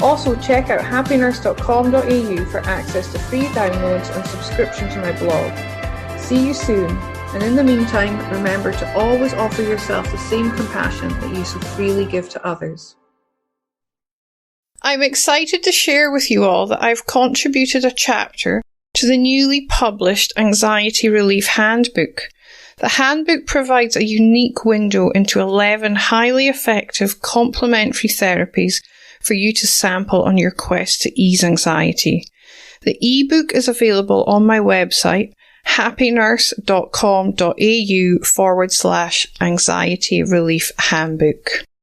Also, check out happynurse.com.au for access to free downloads and subscription to my blog. See you soon, and in the meantime, remember to always offer yourself the same compassion that you so freely give to others. I'm excited to share with you all that I've contributed a chapter to the newly published Anxiety Relief Handbook. The handbook provides a unique window into 11 highly effective complementary therapies for you to sample on your quest to ease anxiety. The ebook is available on my website, happynurse.com.au/anxiety relief handbook.